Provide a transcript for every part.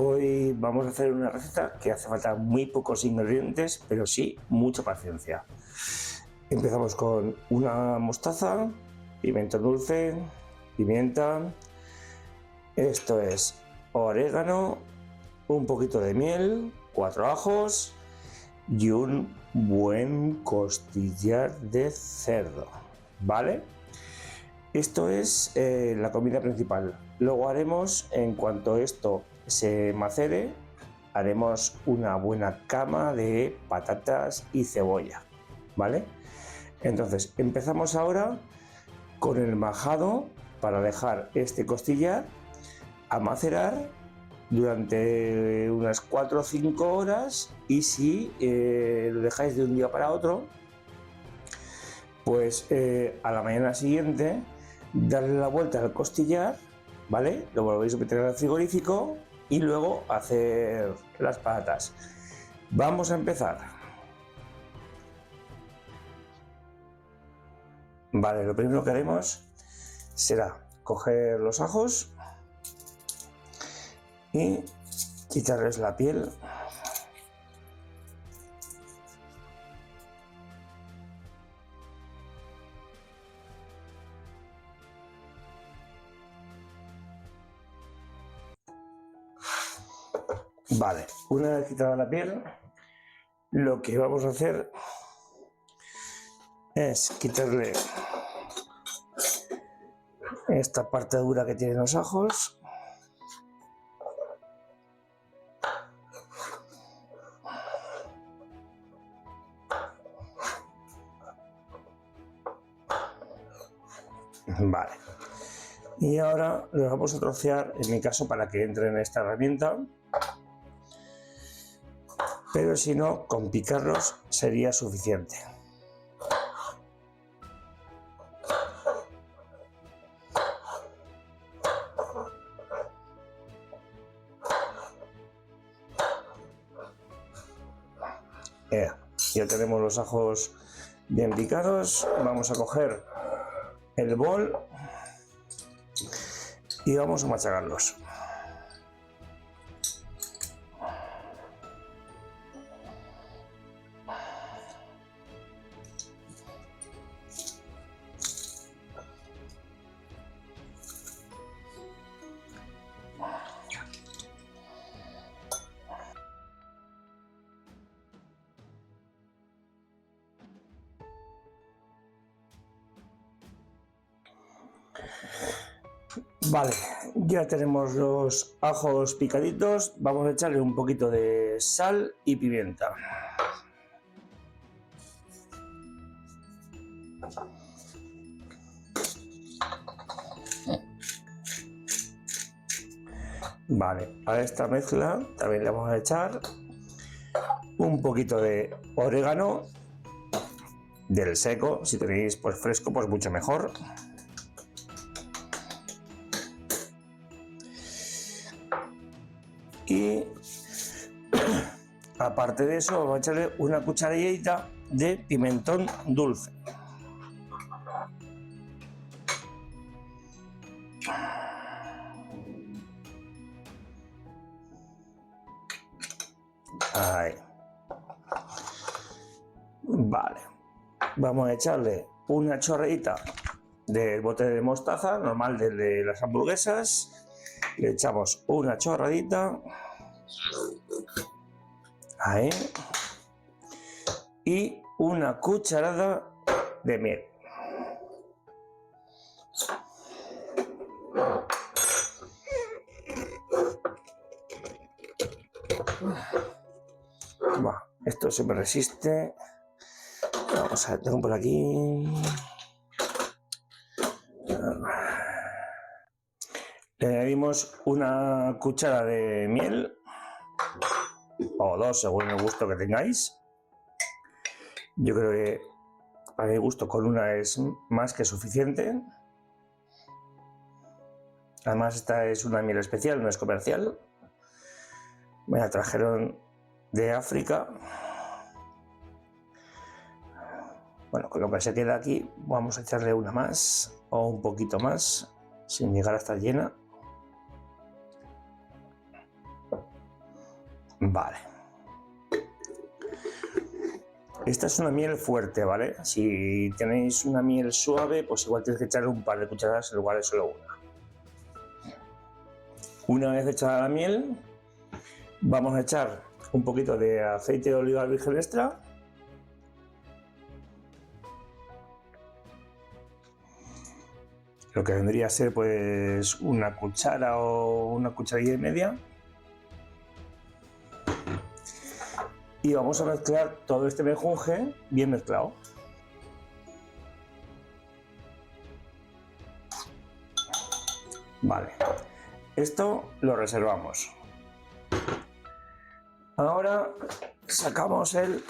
Hoy vamos a hacer una receta que hace falta muy pocos ingredientes, pero sí mucha paciencia. Empezamos con una mostaza, pimiento dulce, pimienta, esto es orégano, un poquito de miel, 4 ajos y un buen costillar de cerdo, ¿vale? Esto es la comida principal. Luego haremos, en cuanto esto se macere, haremos una buena cama de patatas y cebolla, ¿vale? Entonces empezamos ahora con el majado para dejar este costillar a macerar durante unas 4 o 5 horas, y si lo dejáis de un día para otro, pues a la mañana siguiente darle la vuelta al costillar, ¿vale? Lo volvéis a meter al frigorífico y luego hacer las patatas. Vamos a empezar. Vale, lo primero que haremos será coger los ajos y quitarles la piel. Vale, una vez quitada la piel, lo que vamos a hacer es quitarle esta parte dura que tienen los ajos. Vale. Y ahora lo vamos a trocear, en mi caso, para que entre en esta herramienta. Pero si no, con picarlos sería suficiente. Ya tenemos los ajos bien picados. Vamos a coger el bol y vamos a machacarlos. Vale, ya tenemos los ajos picaditos. Vamos a echarle un poquito de sal y pimienta. Vale, a esta mezcla también le vamos a echar un poquito de orégano del seco. Si tenéis pues fresco, pues mucho mejor. Y aparte de eso, vamos a echarle una cucharadita de pimentón dulce. Ahí. Vale, vamos a echarle una chorreita del bote de mostaza normal de las hamburguesas. Le echamos una chorradita. Ahí. Y una cucharada de miel. Esto se me resiste. Vamos a ver, tengo por aquí. Le añadimos una cuchara de miel, o 2 según el gusto que tengáis. Yo creo que para mi gusto con una es más que suficiente. Además, esta es una miel especial, no es comercial. Me la trajeron de África. Bueno, con lo que se queda aquí vamos a echarle una más o un poquito más sin llegar a estar llena. Vale. Esta es una miel fuerte, ¿vale? Si tenéis una miel suave, pues igual tenéis que echarle un par de cucharadas en lugar de solo una. Una vez echada la miel, vamos a echar un poquito de aceite de oliva virgen extra. Lo que vendría a ser pues una cuchara o una cucharilla y media. Y vamos a mezclar todo este menjunje bien mezclado. Vale, esto lo reservamos. Ahora sacamos el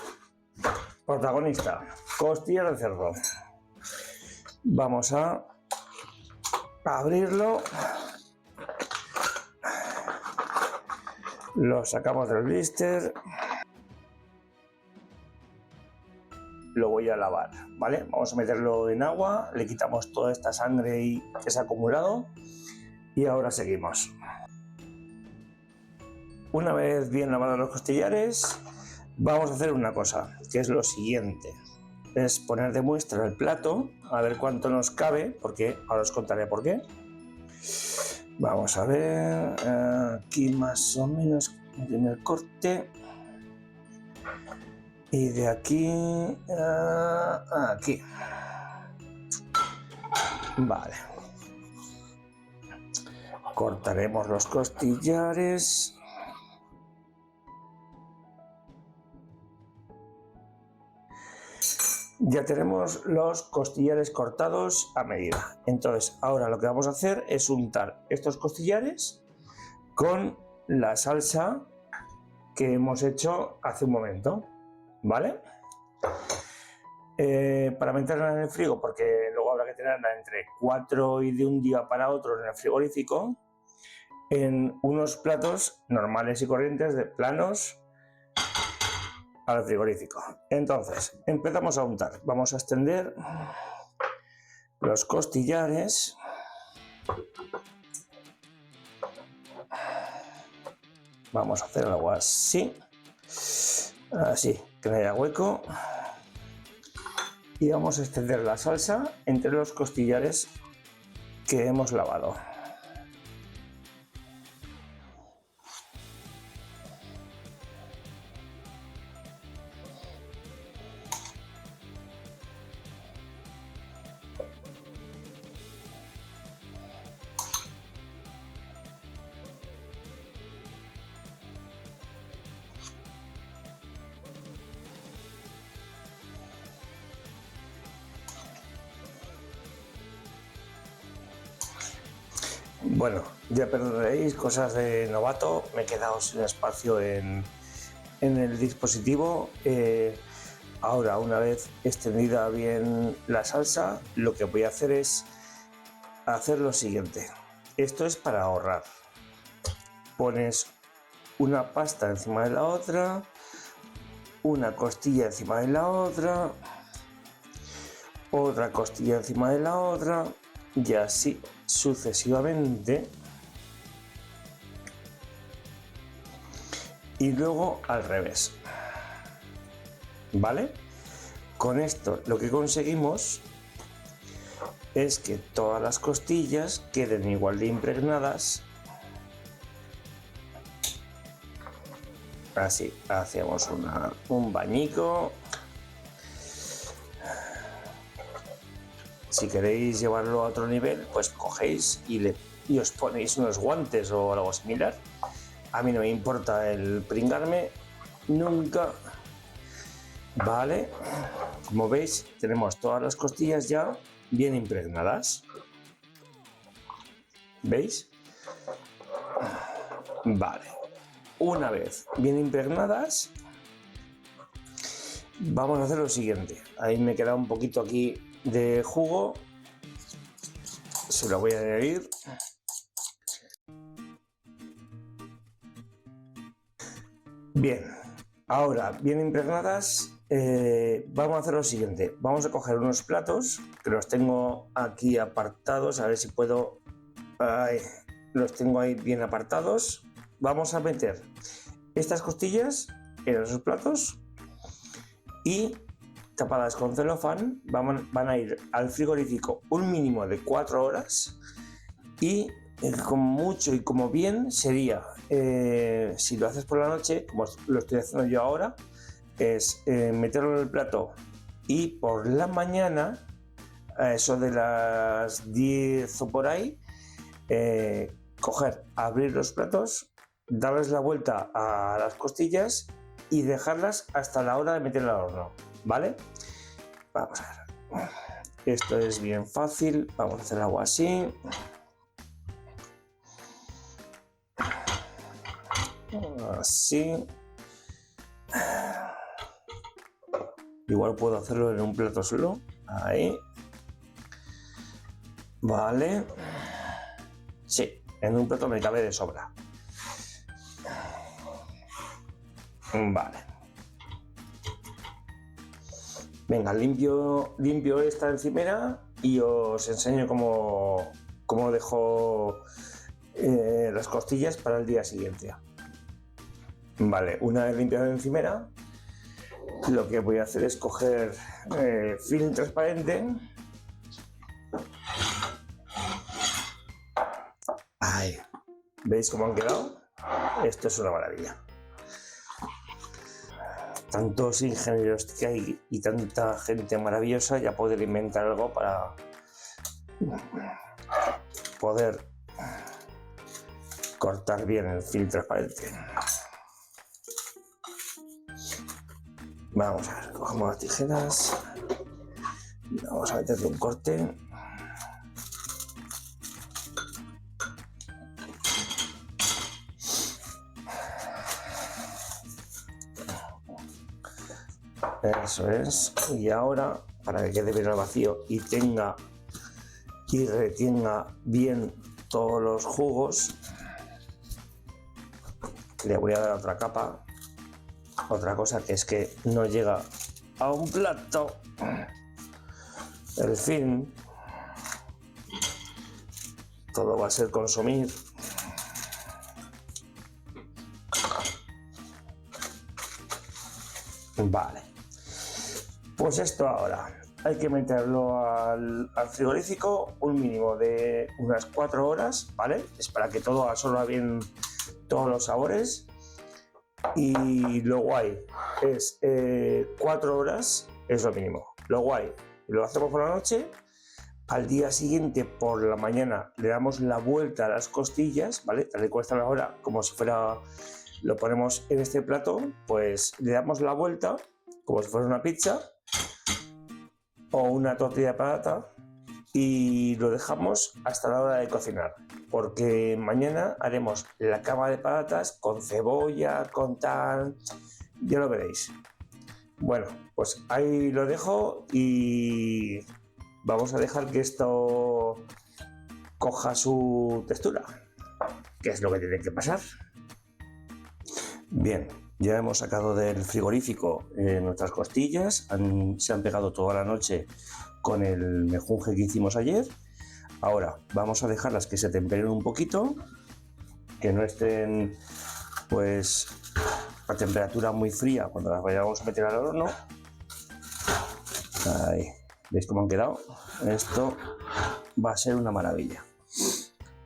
protagonista, costillas de cerdo. Vamos a abrirlo, lo sacamos del blister, lo voy a lavar, ¿vale? Vamos a meterlo en agua, le quitamos toda esta sangre que se ha acumulado y ahora seguimos. Una vez bien lavados los costillares, vamos a hacer una cosa, que es lo siguiente. Es poner de muestra el plato, a ver cuánto nos cabe, porque ahora os contaré por qué. Vamos a ver, aquí más o menos en el corte. Y de aquí a aquí. Vale. Cortaremos los costillares. Ya tenemos los costillares cortados a medida. Entonces, ahora lo que vamos a hacer es untar estos costillares con la salsa que hemos hecho hace un momento, ¿vale? Para meterla en el frigo, porque luego habrá que tenerla entre 4 y de un día para otro en el frigorífico, en unos platos normales y corrientes de planos al frigorífico. Entonces, empezamos a untar. Vamos a extender los costillares. Vamos a hacer algo así. Así, que no haya hueco. Y vamos a extender la salsa entre los costillares que hemos lavado. Bueno, ya perdonaréis, cosas de novato, me he quedado sin espacio en el dispositivo. Ahora, una vez extendida bien la salsa, lo que voy a hacer es hacer lo siguiente. Esto es para ahorrar. Pones una pasta encima de la otra, una costilla encima de la otra costilla encima de la otra, y así sucesivamente. Y luego al revés. ¿Vale? Con esto lo que conseguimos es que todas las costillas queden igual de impregnadas. Así, hacemos un bañico. Si queréis llevarlo a otro nivel, pues cogéis y os ponéis unos guantes o algo similar. A mí no me importa el pringarme nunca. Vale, como veis, tenemos todas las costillas ya bien impregnadas. ¿Veis? Vale. Una vez bien impregnadas, vamos a hacer lo siguiente. Ahí me queda un poquito aquí de jugo, se lo voy a añadir. Bien, ahora bien impregnadas, vamos a hacer lo siguiente. Vamos a coger unos platos que los tengo aquí apartados, a ver si puedo. Los tengo ahí bien apartados. Vamos a meter estas costillas en esos platos y tapadas con celofán van a ir al frigorífico un mínimo de 4 horas y como mucho y como bien sería, si lo haces por la noche, como lo estoy haciendo yo ahora, es meterlo en el plato y por la mañana, a eso de las 10 o por ahí, abrir los platos, darles la vuelta a las costillas y dejarlas hasta la hora de meterla al horno, ¿vale? Vamos a ver. Esto es bien fácil, vamos a hacer algo así. Así. Igual puedo hacerlo en un plato solo. Ahí. Vale. Sí, en un plato me cabe de sobra. Vale. Venga, limpio esta encimera y os enseño cómo dejo las costillas para el día siguiente. Vale, una vez limpiada la encimera, lo que voy a hacer es coger film transparente. Ahí. ¿Veis cómo han quedado? Esto es una maravilla. Tantos ingenieros que hay y tanta gente maravillosa, ya poder inventar algo para poder cortar bien el film transparente. Vamos a ver, cogemos las tijeras, vamos a meterle un corte. Eso es, y ahora para que quede bien al vacío y retenga bien todos los jugos, le voy a dar otra capa. Otra cosa que es que no llega a un plato el film, todo va a ser consumir. Vale, pues esto ahora hay que meterlo al frigorífico un mínimo de unas 4 horas, ¿vale? Es para que todo absorba bien todos los sabores. Y lo guay es 4 horas es lo mínimo. Lo guay, lo hacemos por la noche, al día siguiente por la mañana le damos la vuelta a las costillas, ¿vale? Tal y cual está ahora, como si fuera, lo ponemos en este plato, pues le damos la vuelta como si fuera una pizza o una tortilla de patata y lo dejamos hasta la hora de cocinar, porque mañana haremos la cama de patatas con cebolla, con tal, ya lo veréis. Bueno, pues ahí lo dejo y vamos a dejar que esto coja su textura, que es lo que tiene que pasar. Bien, ya hemos sacado del frigorífico nuestras costillas, se han pegado toda la noche con el mejunje que hicimos ayer. Ahora vamos a dejarlas que se temperen un poquito, que no estén pues a temperatura muy fría cuando las vayamos a meter al horno. Ahí, ¿veis cómo han quedado? Esto va a ser una maravilla.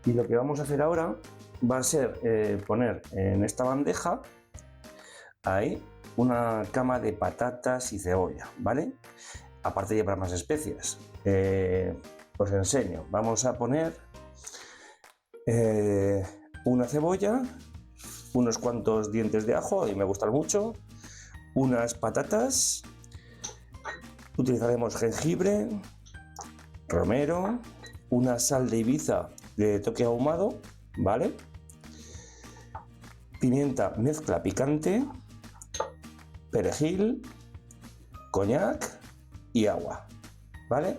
Y lo que vamos a hacer ahora va a ser poner en esta bandeja ahí una cama de patatas y cebolla, ¿vale? Aparte llevar más especias. Os enseño. Vamos a poner una cebolla, unos cuantos dientes de ajo, y me gustan mucho, unas patatas, utilizaremos jengibre, romero, una sal de Ibiza de toque ahumado, ¿vale? Pimienta mezcla picante, perejil, coñac y agua, ¿vale?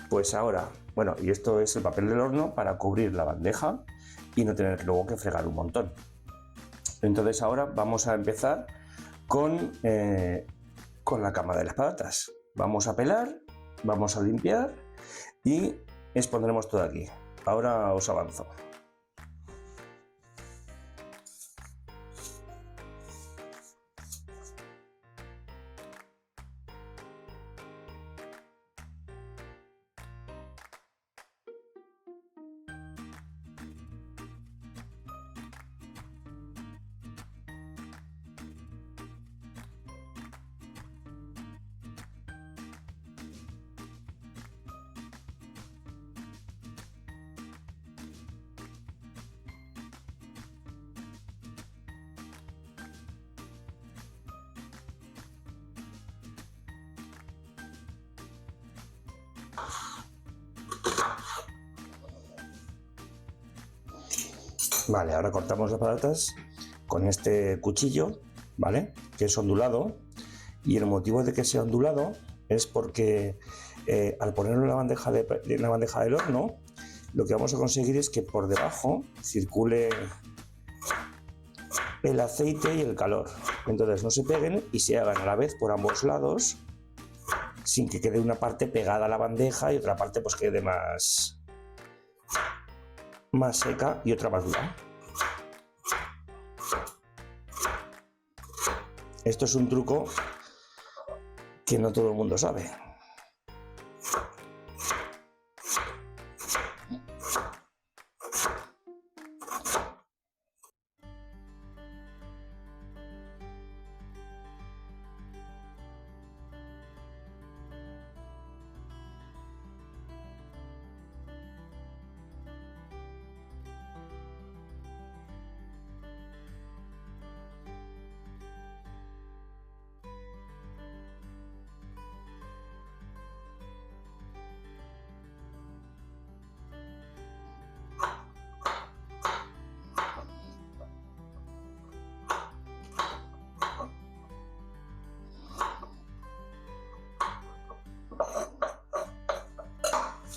Pues ahora, bueno, y esto es el papel del horno para cubrir la bandeja y no tener luego que fregar un montón. Entonces ahora vamos a empezar con la cama de las patatas. Vamos a pelar, vamos a limpiar y expondremos todo aquí. Ahora os avanzo. Vale, ahora cortamos las patatas con este cuchillo, ¿vale? Que es ondulado, y el motivo de que sea ondulado es porque al ponerlo en la bandeja del horno, lo que vamos a conseguir es que por debajo circule el aceite y el calor, entonces no se peguen y se hagan a la vez por ambos lados, sin que quede una parte pegada a la bandeja y otra parte pues quede más seca y otra más dura. Esto es un truco que no todo el mundo sabe.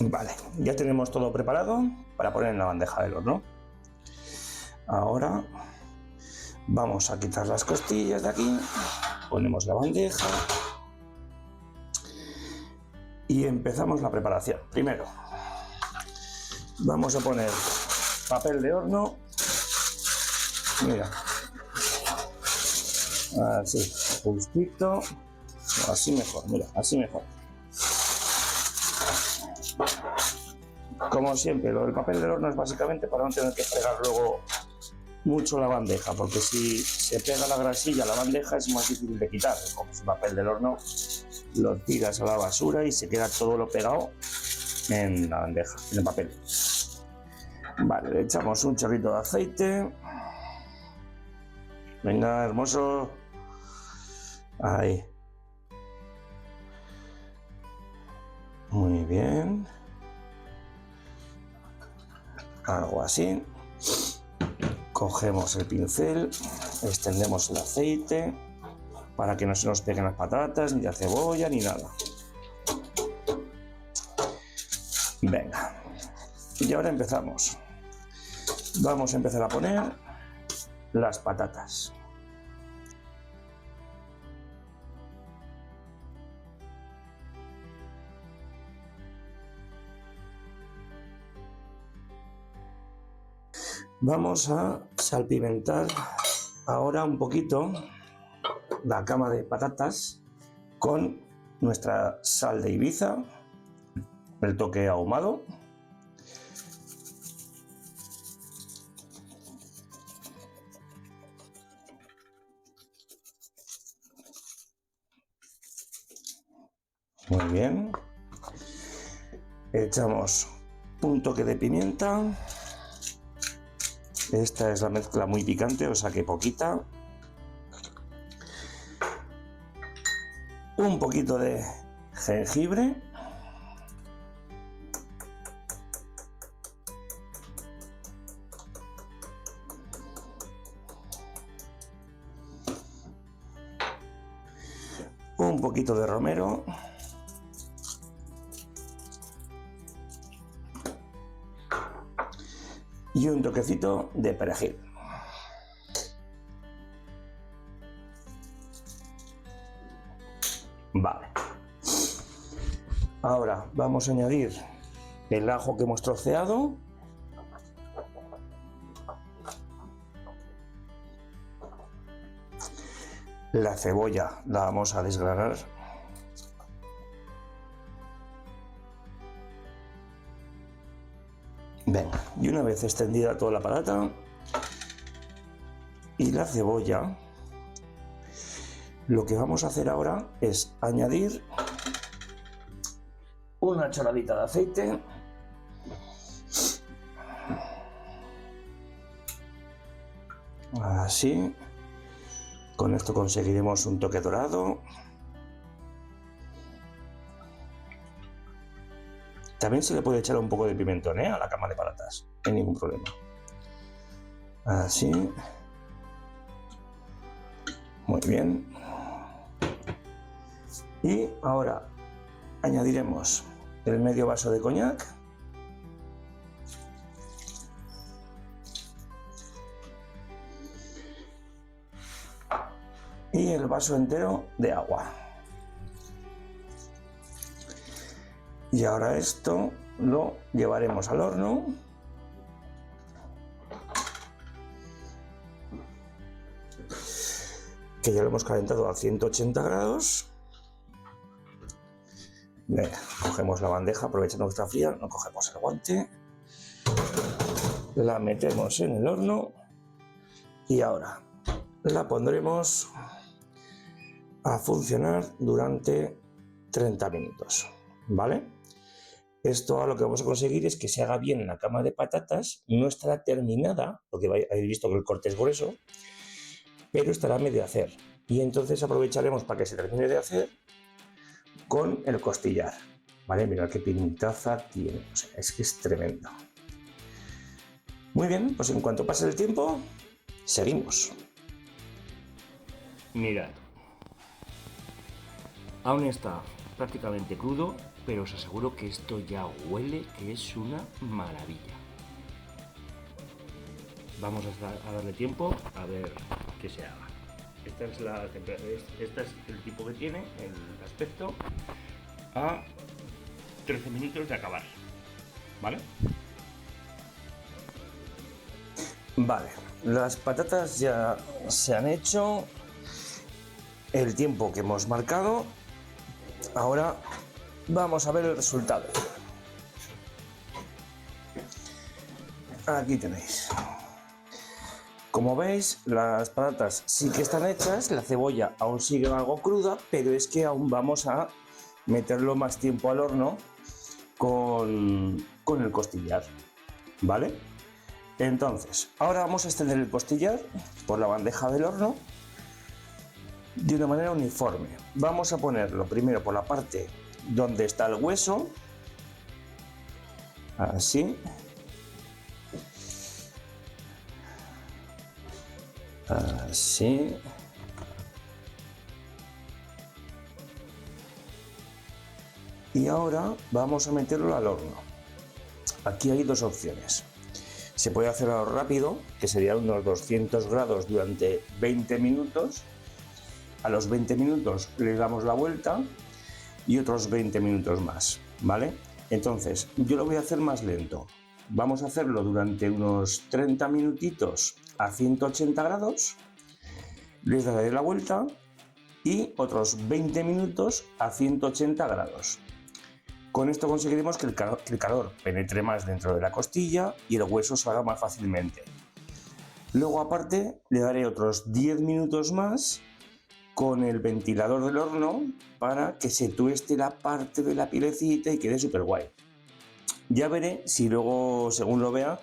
Vale, ya tenemos todo preparado para poner en la bandeja del horno. Ahora vamos a quitar las costillas de aquí, ponemos la bandeja y empezamos la preparación. Primero vamos a poner papel de horno, mira, así, justito, así mejor, mira, así mejor. Como siempre, lo del papel del horno es básicamente para no tener que fregar luego mucho la bandeja, porque si se pega la grasilla a la bandeja es más difícil de quitar. Como es papel del horno, lo tiras a la basura y se queda todo lo pegado en la bandeja, en el papel. Vale, le echamos un chorrito de aceite. Venga, hermoso. Ahí. Muy bien. Algo así. Cogemos el pincel, extendemos el aceite para que no se nos peguen las patatas, ni la cebolla, ni nada. Venga, y ahora empezamos. Vamos a empezar a poner las patatas. Vamos a salpimentar ahora un poquito la cama de patatas con nuestra sal de Ibiza, el toque ahumado. Muy bien. Echamos un toque de pimienta. Esta es la mezcla muy picante, o sea que poquita. Un poquito de jengibre. Un poquito de romero. Y un toquecito de perejil. Vale. Ahora vamos a añadir el ajo que hemos troceado. La cebolla la vamos a desgranar. Venga, y una vez extendida toda la patata y la cebolla, lo que vamos a hacer ahora es añadir una choradita de aceite. Así. Con esto conseguiremos un toque dorado. También se le puede echar un poco de pimentón a la cama de patatas, no hay ningún problema. Así. Muy bien. Y ahora añadiremos el medio vaso de coñac. Y el vaso entero de agua. Y ahora esto lo llevaremos al horno. Que ya lo hemos calentado a 180 grados. Venga, cogemos la bandeja, aprovechando que está fría, nos cogemos el guante, la metemos en el horno y ahora la pondremos a funcionar durante 30 minutos, ¿vale? Esto lo que vamos a conseguir es que se haga bien la cama de patatas, no estará terminada, porque habéis visto que el corte es grueso, pero estará a medio hacer. Y entonces aprovecharemos para que se termine de hacer con el costillar. Vale, mirad qué pintaza tiene. O sea, es que es tremendo. Muy bien, pues en cuanto pase el tiempo, seguimos. Mirad. Aún está prácticamente crudo, pero os aseguro que esto ya huele que es una maravilla. Vamos a darle tiempo a ver qué se haga. Este es el tipo que tiene, el aspecto, a 13 minutos de acabar, ¿vale? Vale, las patatas ya se han hecho el tiempo que hemos marcado. Ahora vamos a ver el resultado. Aquí tenéis. Como veis, las patatas sí que están hechas, la cebolla aún sigue algo cruda, pero es que aún vamos a meterlo más tiempo al horno con el costillar, ¿vale? Entonces, ahora vamos a extender el costillar por la bandeja del horno de una manera uniforme. Vamos a ponerlo primero por la parte donde está el hueso, así. Así. Y ahora vamos a meterlo al horno. Aquí hay dos opciones. Se puede hacer algo rápido, que sería unos 200 grados durante 20 minutos. A los 20 minutos le damos la vuelta y otros 20 minutos más, ¿vale? Entonces, yo lo voy a hacer más lento. Vamos a hacerlo durante unos 30 minutitos a 180 grados. Les daré la vuelta y otros 20 minutos a 180 grados. Con esto conseguiremos que el calor penetre más dentro de la costilla y el hueso salga más fácilmente. Luego aparte le daré otros 10 minutos más con el ventilador del horno para que se tueste la parte de la pielecita y quede súper guay. Ya veré si luego, según lo vea,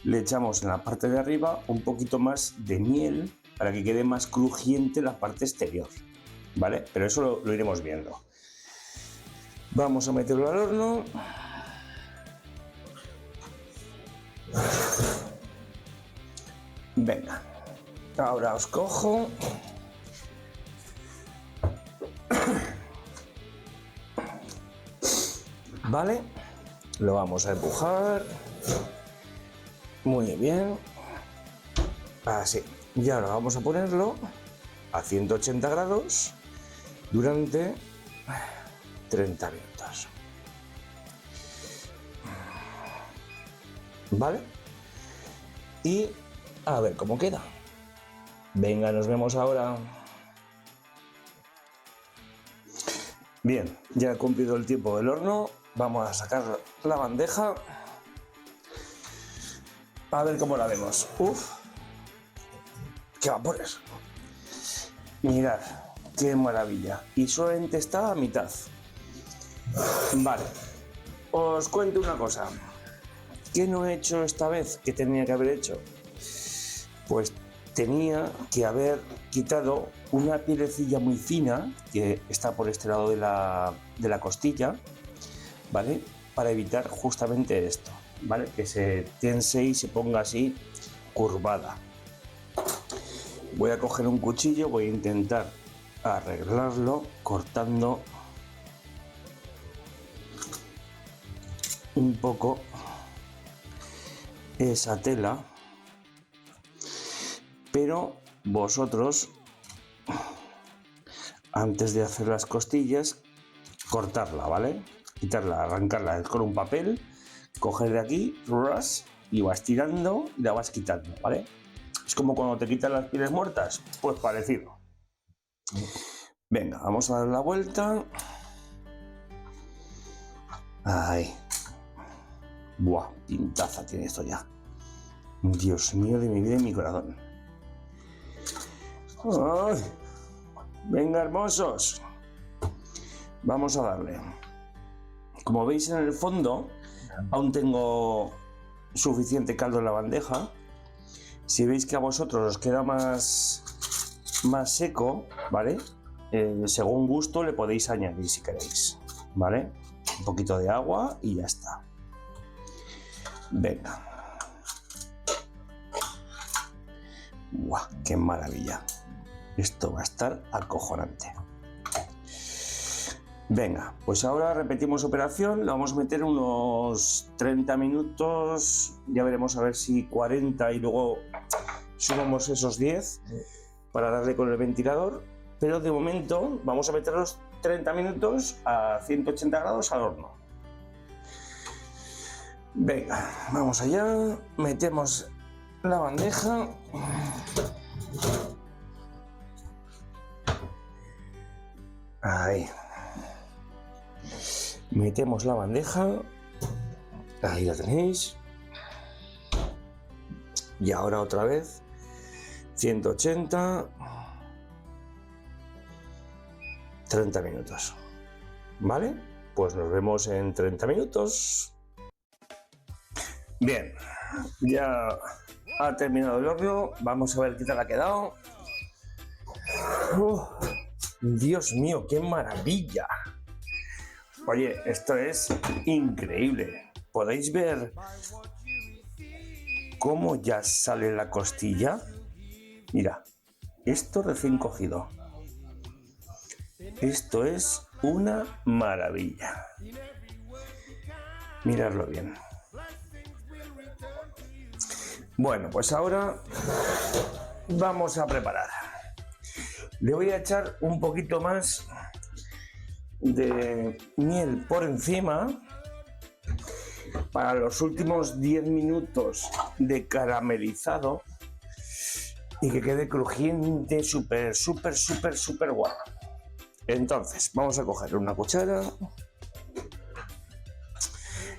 le echamos en la parte de arriba un poquito más de miel para que quede más crujiente la parte exterior, ¿vale? Pero eso lo iremos viendo. Vamos a meterlo al horno. Venga, ahora os cojo. Vale, lo vamos a empujar. Muy bien. Así. Y ahora vamos a ponerlo a 180 grados durante 30 minutos. ¿Vale? Y a ver cómo queda. Venga, nos vemos ahora. Bien, ya he cumplido el tiempo del horno. Vamos a sacar la bandeja. A ver cómo la vemos. ¡Uf! ¡Qué vapores! Mirad, qué maravilla. Y solamente está a mitad. Vale, os cuento una cosa. ¿Qué no he hecho esta vez que tenía que haber hecho? Pues tenía que haber quitado una pielecilla muy fina que está por este lado de la costilla, ¿vale? Para evitar justamente esto, ¿vale? Que se tense y se ponga así curvada. Voy a coger un cuchillo, voy a intentar arreglarlo cortando un poco esa tela, pero vosotros antes de hacer las costillas cortarla, ¿vale? Quitarla, arrancarla con un papel, coger de aquí y vas tirando y la vas quitando, ¿vale? Es como cuando te quitan las pieles muertas, pues parecido. Venga, vamos a dar la vuelta. Ahí. Buah, pintaza tiene esto ya. Dios mío de mi vida y mi corazón. ¡Ay! Venga, hermosos. Vamos a darle. Como veis en el fondo, aún tengo suficiente caldo en la bandeja. Si veis que a vosotros os queda más seco, ¿vale? Según gusto le podéis añadir si queréis, ¿vale? Un poquito de agua y ya está. Venga. ¡Guau! ¡Qué maravilla! Esto va a estar acojonante. Venga, pues ahora repetimos operación, la vamos a meter unos 30 minutos, ya veremos a ver si 40 y luego sumamos esos 10 para darle con el ventilador, pero de momento vamos a meter los 30 minutos a 180 grados al horno. Venga, vamos allá, metemos la bandeja. Ahí. Metemos la bandeja, ahí la tenéis, y ahora otra vez 180, 30 minutos, ¿vale? Pues nos vemos en 30 minutos. Bien, ya ha terminado el horno, vamos a ver qué tal ha quedado. Dios mío, qué maravilla. Oye, esto es increíble. ¿Podéis ver cómo ya sale la costilla? Mira, esto recién cogido. Esto es una maravilla. Miradlo bien. Bueno, pues ahora vamos a preparar. Le voy a echar un poquito más de miel por encima para los últimos 10 minutos de caramelizado y que quede crujiente, súper guapa. Entonces vamos a coger una cuchara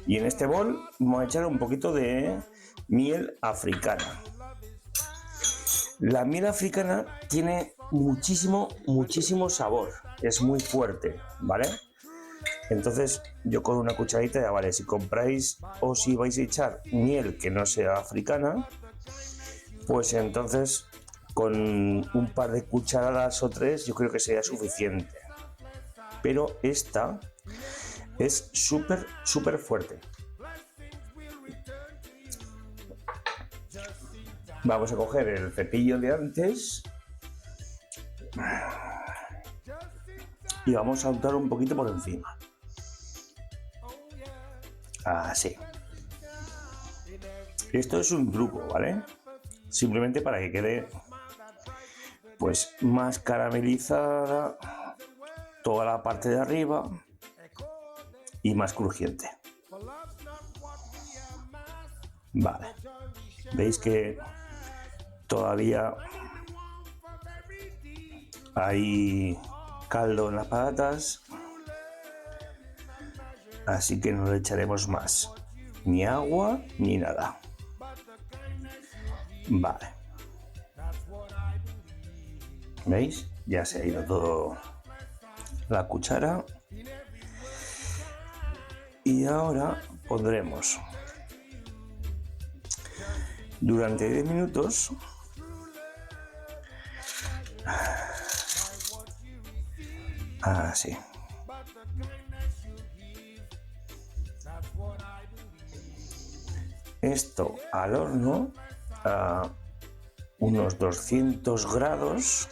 y en este bol vamos a echar un poquito de miel africana. La miel africana tiene muchísimo sabor, es muy fuerte, ¿vale? Entonces yo con una cucharita ya vale. Si compráis o si vais a echar miel que no sea africana, pues entonces con un par de cucharadas o 3 yo creo que sería suficiente. Pero esta es súper fuerte. Vamos a coger el cepillo de antes y vamos a untar un poquito por encima. Así. Esto es un truco, ¿vale? Simplemente para que quede pues más caramelizada toda la parte de arriba y más crujiente. Vale. Veis que todavía hay caldo en las patatas, así que no le echaremos más ni agua ni nada. Vale, ¿veis? Ya se ha ido todo la cuchara y ahora pondremos durante 10 minutos así. Esto al horno a unos 200 grados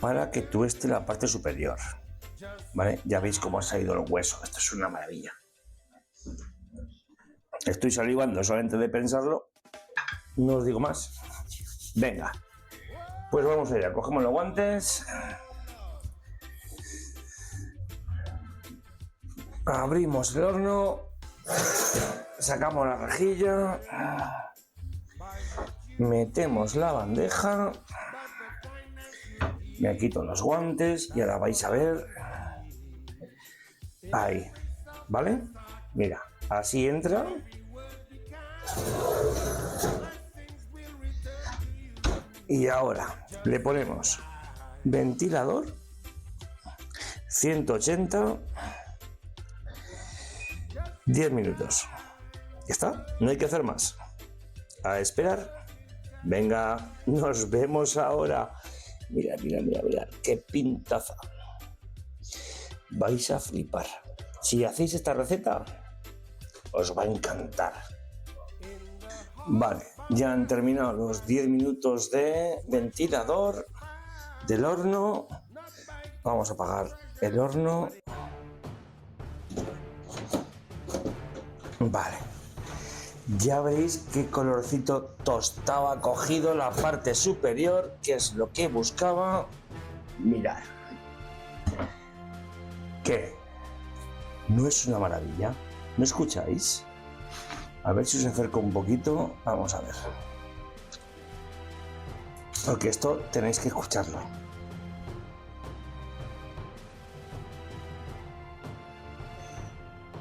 para que tueste la parte superior. ¿Vale? Ya veis cómo ha salido el hueso. Esto es una maravilla. Estoy salivando solamente de pensarlo. No os digo más. Venga. Pues vamos allá. Cogemos los guantes. Abrimos el horno. Sacamos la rejilla. Metemos la bandeja. Me quito los guantes y ahora vais a ver. Ahí. ¿Vale? Mira. Así entra. Y ahora le ponemos ventilador 180, 10 minutos. Ya está, no hay que hacer más. A esperar. Venga, nos vemos ahora. Mira, qué pintaza. Vais a flipar. Si hacéis esta receta, os va a encantar. Vale, ya han terminado los 10 minutos de ventilador del horno. Vamos a apagar el horno. Vale. Ya veréis qué colorcito tostado ha cogido la parte superior, que es lo que buscaba. Mirad. ¿Qué? ¿No es una maravilla? ¿No escucháis? A ver si os acerco un poquito. Vamos a ver. Porque esto tenéis que escucharlo.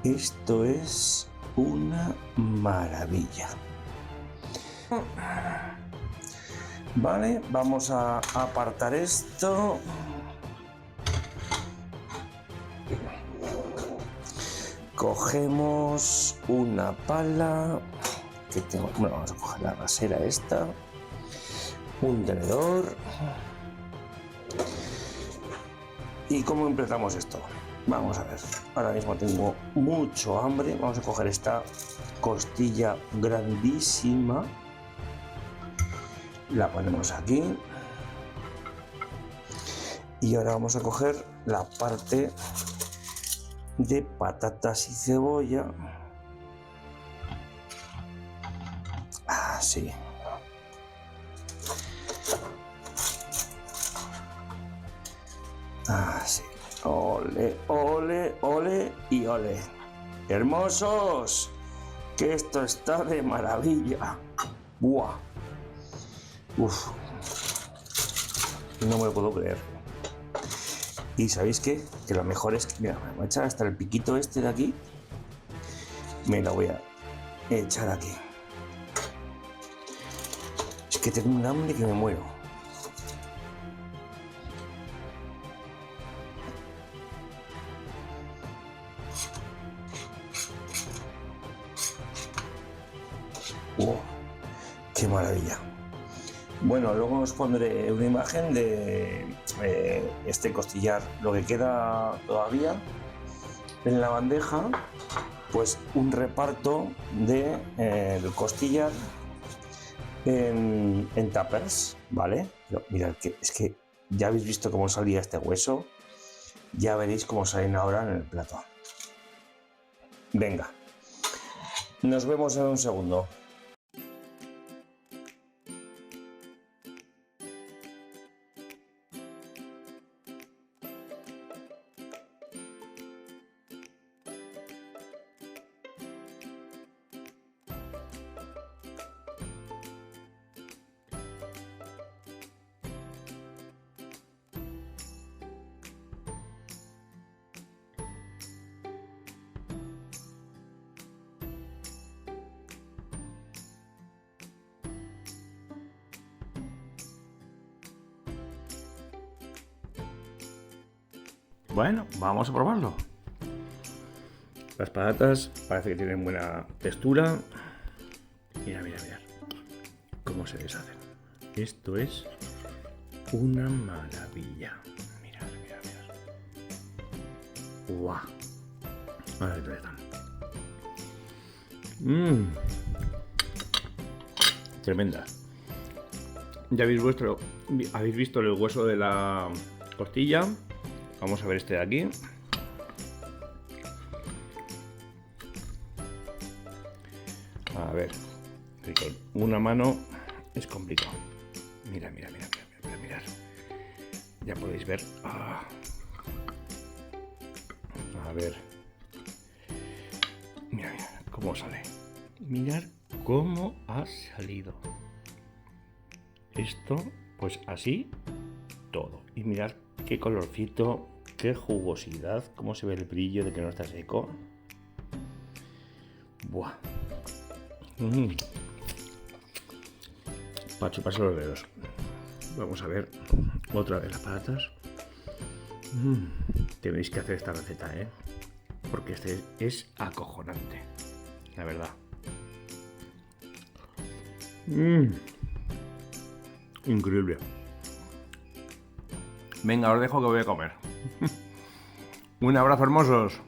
Esto es una maravilla. Vale, vamos a apartar esto. Cogemos una pala que tengo. Bueno, vamos a coger la rasera esta. Un tenedor. ¿Y cómo empezamos esto? Vamos a ver. Ahora mismo tengo mucho hambre. Vamos a coger esta costilla grandísima. La ponemos aquí. Y ahora vamos a coger la parte de patatas y cebolla. Así. Así. Ole, ole, ole y ole. Hermosos, que esto está de maravilla. Buah. Uf. No me lo puedo creer. Y ¿sabéis qué? Que lo mejor es que, mira, me voy a echar hasta el piquito este de aquí. Me lo voy a echar aquí. Es que tengo un hambre que me muero. ¡Qué maravilla! Bueno, luego os pondré una imagen de este costillar, lo que queda todavía en la bandeja, pues un reparto de el costillar en tuppers, ¿vale? Pero mirad, es que ya habéis visto cómo salía este hueso, ya veréis cómo salen ahora en el plato. Venga, nos vemos en un segundo. Bueno, vamos a probarlo. Las patatas parece que tienen buena textura. Mira, cómo se deshacen. Esto es una maravilla. Mirad. ¡Guau! A ver qué tal están. tremendas. Ya habéis visto el hueso de la costilla. Vamos a ver este de aquí. A ver, con una mano es complicado. Mira. Ya podéis ver. A ver. Mira cómo sale. Mirad cómo ha salido. Esto, pues así, todo. Y mirad qué colorcito, qué jugosidad, cómo se ve el brillo de que no está seco. Buah. Para chuparse los dedos. Vamos a ver otra vez las patatas. Tenéis que hacer esta receta, porque este es acojonante, la verdad. Increíble. Venga, os dejo que voy a comer. Un abrazo, hermosos.